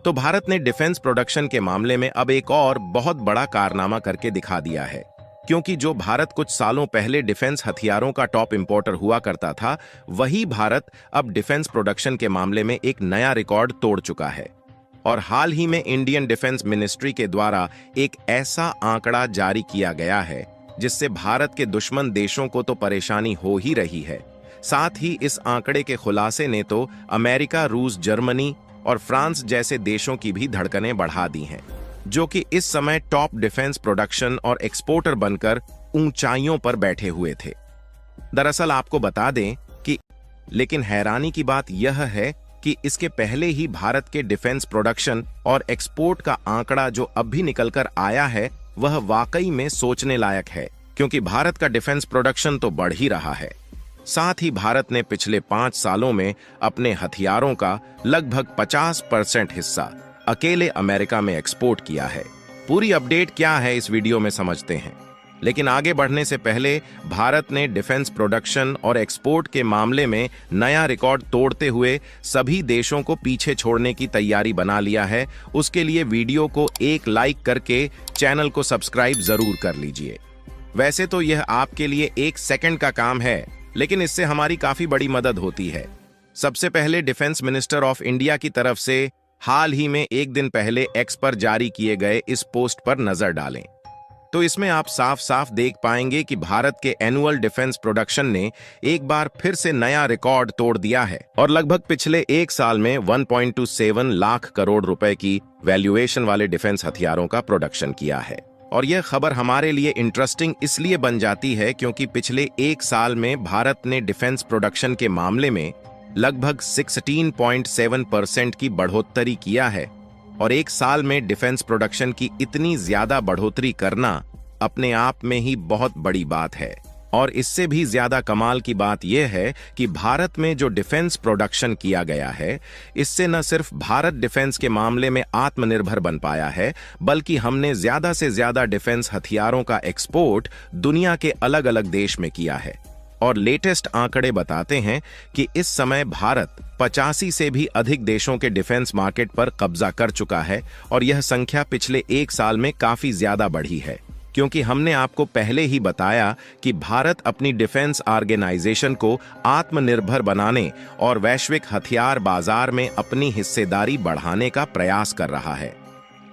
तो भारत ने defence production के मामले में अब एक और बहुत बड़ा कारनामा करके दिखा दिया है, क्योंकि जो भारत कुछ सालों पहले डिफेंस हथियारों का टॉप इंपोर्टर हुआ करता था, वही भारत अब डिफेंस प्रोडक्शन के मामले में एक नया रिकॉर्ड तोड़ चुका है। और हाल ही में इंडियन डिफेंस मिनिस्ट्री के द्वारा एक ऐसा आंकड़ा जारी किया गया है जिससे भारत के दुश्मन देशों को तो परेशानी हो ही रही है, साथ ही इस आंकड़े के खुलासे ने तो अमेरिका, रूस, जर्मनी और फ्रांस जैसे देशों की भी धड़कनें बढ़ा दी हैं, जो कि इस समय टॉप डिफेंस प्रोडक्शन और एक्सपोर्टर बनकर ऊंचाइयों पर बैठे हुए थे। दरअसल आपको बता दें कि लेकिन हैरानी की बात यह है कि इसके पहले ही भारत के डिफेंस प्रोडक्शन और एक्सपोर्ट का आंकड़ा जो अब भी निकलकर आया है, वह वाकई में सोचने लायक है, क्योंकि भारत का डिफेंस प्रोडक्शन तो बढ़ ही रहा है। साथ ही भारत ने पिछले 5 सालों में अपने हथियारों का लगभग 50% हिस्सा अकेले अमेरिका में एक्सपोर्ट किया है। पूरी अपडेट क्या है इस वीडियो में समझते हैं, लेकिन आगे बढ़ने से पहले भारत ने डिफेंस प्रोडक्शन और एक्सपोर्ट के मामले में नया रिकॉर्ड तोड़ते हुए सभी देशों को पीछे छोड़ने की तैयारी बना लिया है। उसके लिए वीडियो को एक लाइक करके चैनल को सब्सक्राइब जरूर कर लीजिए। वैसे तो यह आपके लिए 1 सेकंड का काम है, लेकिन इससे हमारी काफी बड़ी मदद होती है। सबसे पहले डिफेंस मिनिस्टर ऑफ इंडिया की तरफ से हाल ही में 1 दिन पहले एक्स पर जारी किए गए इस पोस्ट पर नजर डालें, तो इसमें आप साफ साफ देख पाएंगे कि भारत के एनुअल डिफेंस प्रोडक्शन ने एक बार फिर से नया रिकॉर्ड तोड़ दिया है और लगभग पिछले 1 साल में 1.27 लाख करोड़ रुपए की वैल्यूएशन वाले डिफेंस हथियारों का प्रोडक्शन किया है। और यह खबर हमारे लिए इंटरेस्टिंग इसलिए बन जाती है क्योंकि पिछले 1 साल में भारत ने डिफेंस प्रोडक्शन के मामले में लगभग 16.7% की बढ़ोतरी किया है, और 1 साल में डिफेंस प्रोडक्शन की इतनी ज्यादा बढ़ोतरी करना अपने आप में ही बहुत बड़ी बात है। और इससे भी ज्यादा कमाल की बात यह है कि भारत में जो डिफेंस प्रोडक्शन किया गया है, इससे न सिर्फ भारत डिफेंस के मामले में आत्मनिर्भर बन पाया है, बल्कि हमने ज्यादा से ज्यादा डिफेंस हथियारों का एक्सपोर्ट दुनिया के अलग अलग देश में किया है। और लेटेस्ट आंकड़े बताते हैं कि इस समय भारत 85 से भी अधिक देशों के डिफेंस मार्केट पर कब्जा कर चुका है, और यह संख्या पिछले 1 साल में काफी ज्यादा बढ़ी है, क्योंकि हमने आपको पहले ही बताया कि भारत अपनी डिफेंस ऑर्गेनाइजेशन को आत्मनिर्भर बनाने और वैश्विक हथियार बाजार में अपनी हिस्सेदारी बढ़ाने का प्रयास कर रहा है।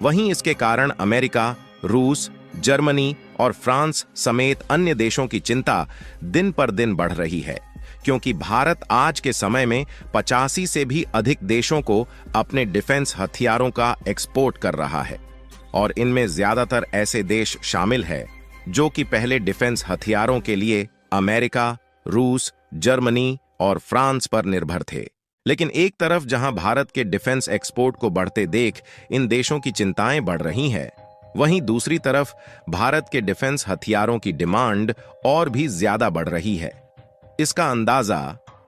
वहीं इसके कारण अमेरिका, रूस, जर्मनी और फ्रांस समेत अन्य देशों की चिंता दिन पर दिन बढ़ रही है, क्योंकि भारत आज के समय में 85 से भी अधिक देशों को अपने डिफेंस हथियारों का एक्सपोर्ट कर रहा है, और इनमें ज्यादातर ऐसे देश शामिल हैं जो कि पहले डिफेंस हथियारों के लिए अमेरिका, रूस, जर्मनी और फ्रांस पर निर्भर थे। लेकिन एक तरफ जहां भारत के डिफेंस एक्सपोर्ट को बढ़ते देख इन देशों की चिंताएं बढ़ रही हैं, वहीं दूसरी तरफ भारत के डिफेंस हथियारों की डिमांड और भी ज्यादा बढ़ रही है। इसका अंदाजा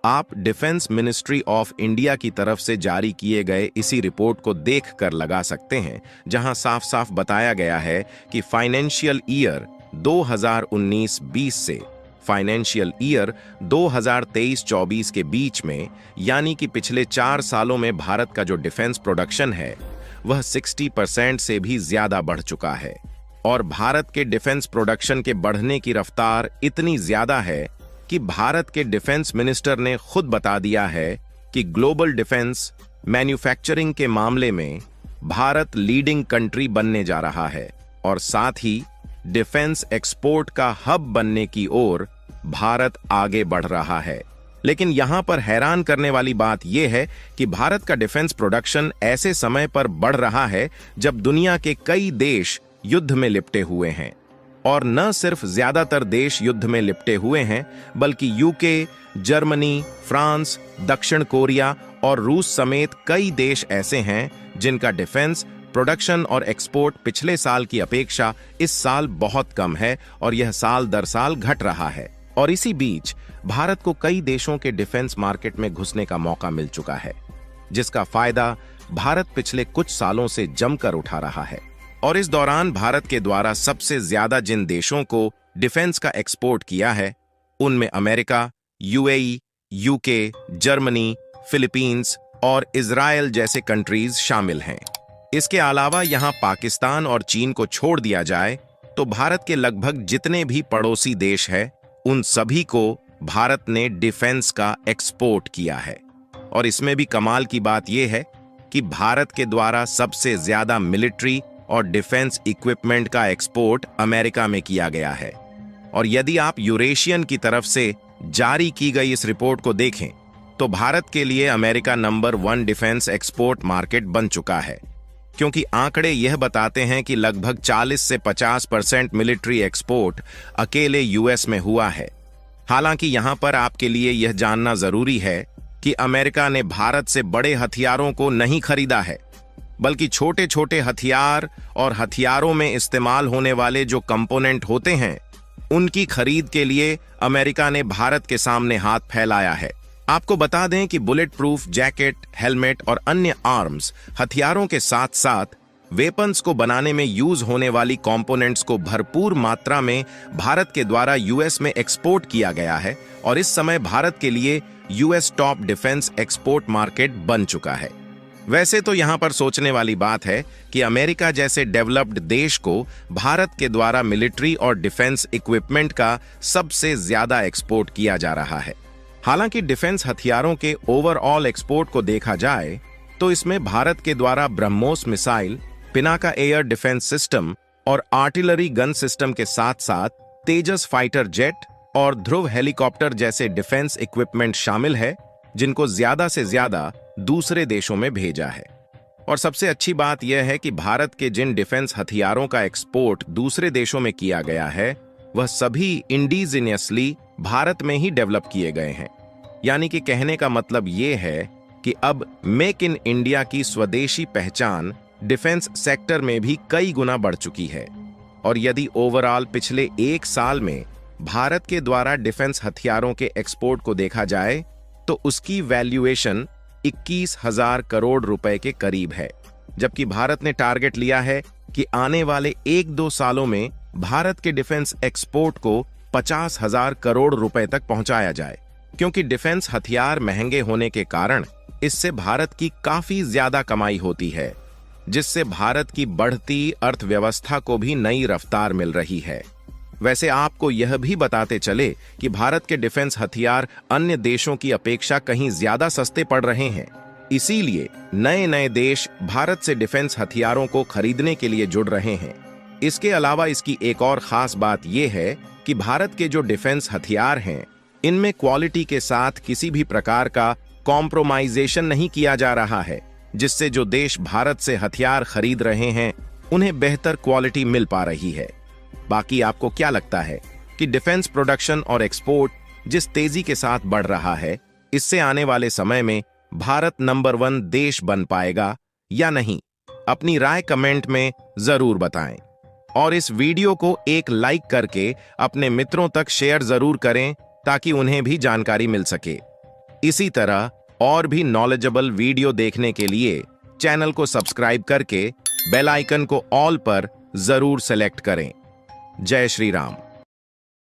आप डिफेंस मिनिस्ट्री ऑफ इंडिया की तरफ से जारी किए गए इसी रिपोर्ट को देखकर लगा सकते हैं, जहां साफ साफ बताया गया है कि फाइनेंशियल ईयर 2019-20 से फाइनेंशियल ईयर 2023-24 के बीच में, यानी कि पिछले 4 सालों में भारत का जो डिफेंस प्रोडक्शन है वह 60% से भी ज्यादा बढ़ चुका है। और भारत के डिफेंस प्रोडक्शन के बढ़ने की रफ्तार इतनी ज्यादा है कि भारत के डिफेंस मिनिस्टर ने खुद बता दिया है कि ग्लोबल डिफेंस मैन्युफैक्चरिंग के मामले में भारत लीडिंग कंट्री बनने जा रहा है, और साथ ही डिफेंस एक्सपोर्ट का हब बनने की ओर भारत आगे बढ़ रहा है। लेकिन यहां पर हैरान करने वाली बात यह है कि भारत का डिफेंस प्रोडक्शन ऐसे समय पर बढ़ रहा है जब दुनिया के कई देश युद्ध में लिपटे हुए हैं, और न सिर्फ ज्यादातर देश युद्ध में लिपटे हुए हैं, बल्कि यूके, जर्मनी, फ्रांस, दक्षिण कोरिया और रूस समेत कई देश ऐसे हैं जिनका डिफेंस प्रोडक्शन और एक्सपोर्ट पिछले साल की अपेक्षा इस साल बहुत कम है, और यह साल दर साल घट रहा है। और इसी बीच भारत को कई देशों के डिफेंस मार्केट में घुसने का मौका मिल चुका है, जिसका फायदा भारत पिछले कुछ सालों से जमकर उठा रहा है। और इस दौरान भारत के द्वारा सबसे ज्यादा जिन देशों को डिफेंस का एक्सपोर्ट किया है, उनमें America, UAE, UK, Germany, Philippines, और इजराइल जैसे कंट्रीज शामिल हैं। इसके अलावा यहाँ पाकिस्तान और चीन को छोड़ दिया जाए तो भारत के लगभग जितने भी पड़ोसी देश हैं, उन सभी को भारत ने डिफेंस का एक्सपोर्ट किया है। और इसमें भी कमाल की बात यह है कि भारत के द्वारा सबसे ज्यादा मिलिट्री और डिफेंस इक्विपमेंट का एक्सपोर्ट अमेरिका में किया गया है। और यदि आप यूरेशियन की तरफ से जारी की गई इस रिपोर्ट को देखें तो भारत के लिए America number 1 defence export market बन चुका है, क्योंकि आंकड़े यह बताते हैं कि लगभग 40 से 50% मिलिट्री एक्सपोर्ट अकेले यूएस में हुआ है। हालांकि यहां पर आपके लिए यह जानना जरूरी है कि अमेरिका ने भारत से बड़े हथियारों को नहीं खरीदा है, बल्कि छोटे छोटे हथियार और हथियारों में इस्तेमाल होने वाले जो कंपोनेंट होते हैं, उनकी खरीद के लिए अमेरिका ने भारत के सामने हाथ फैलाया है। आपको बता दें कि बुलेट प्रूफ जैकेट, हेलमेट और अन्य आर्म्स हथियारों के साथ साथ वेपन्स को बनाने में यूज होने वाली कंपोनेंट्स को भरपूर मात्रा में भारत के द्वारा यूएस में एक्सपोर्ट किया गया है और इस समय भारत के लिए US top defence export market बन चुका है। वैसे तो यहां पर सोचने वाली बात है कि अमेरिका जैसे डेवलप्ड देश को भारत के द्वारा मिलिट्री और डिफेंस इक्विपमेंट का सबसे ज्यादा एक्सपोर्ट किया जा रहा है। हालांकि डिफेंस हथियारों के ओवरऑल एक्सपोर्ट को देखा जाए तो इसमें भारत के द्वारा BrahMos missile, Pinaka air defence system और आर्टिलरी गन सिस्टम के साथ साथ तेजस फाइटर जेट और ध्रुव हेलीकॉप्टर जैसे डिफेंस इक्विपमेंट शामिल है, जिनको ज्यादा से ज्यादा दूसरे देशों में भेजा है। और सबसे अच्छी बात यह है कि भारत के जिन डिफेंस हथियारों का एक्सपोर्ट दूसरे देशों में किया गया है, वह सभी इंडिजीनियसली भारत में ही डेवलप किए गए हैं। यानी कि कहने का मतलब यह है कि अब मेक इन इंडिया की स्वदेशी पहचान डिफेंस सेक्टर में भी कई गुना बढ़ चुकी है। और यदि ओवरऑल पिछले 1 साल में भारत के द्वारा डिफेंस हथियारों के एक्सपोर्ट को देखा जाए तो उसकी वैल्यूएशन 21,000 करोड़ रुपए के करीब है, जबकि भारत ने टारगेट लिया है कि आने वाले 1-2 सालों में भारत के डिफेंस एक्सपोर्ट को 50,000 करोड़ रुपए तक पहुंचाया जाए। क्योंकि डिफेंस हथियार महंगे होने के कारण इससे भारत की काफी ज्यादा कमाई होती है, जिससे भारत की बढ़ती अर्थव्यवस्था को भी नई रफ्तार मिल रही है। वैसे आपको यह भी बताते चले कि भारत के डिफेंस हथियार अन्य देशों की अपेक्षा कहीं ज्यादा सस्ते पड़ रहे हैं। इसीलिए नए नए देश भारत से डिफेंस हथियारों को खरीदने के लिए जुड़ रहे हैं। इसके अलावा इसकी एक और खास बात यह है कि भारत के जो डिफेंस हथियार हैं, इनमें क्वालिटी के साथ किसी भी प्रकार का कॉम्प्रोमाइजेशन नहीं किया जा रहा है, जिससे जो देश भारत से हथियार खरीद रहे हैं उन्हें बेहतर क्वालिटी मिल पा रही है। बाकी आपको क्या लगता है कि डिफेंस प्रोडक्शन और एक्सपोर्ट जिस तेजी के साथ बढ़ रहा है, इससे आने वाले समय में भारत नंबर 1 देश बन पाएगा या नहीं? अपनी राय कमेंट में जरूर बताएं और इस वीडियो को एक लाइक करके अपने मित्रों तक शेयर जरूर करें ताकि उन्हें भी जानकारी मिल सके। इसी तरह और भी नॉलेजेबल वीडियो देखने के लिए चैनल को सब्सक्राइब करके बेल आइकन को ऑल पर जरूर सेलेक्ट करें। जय श्री राम।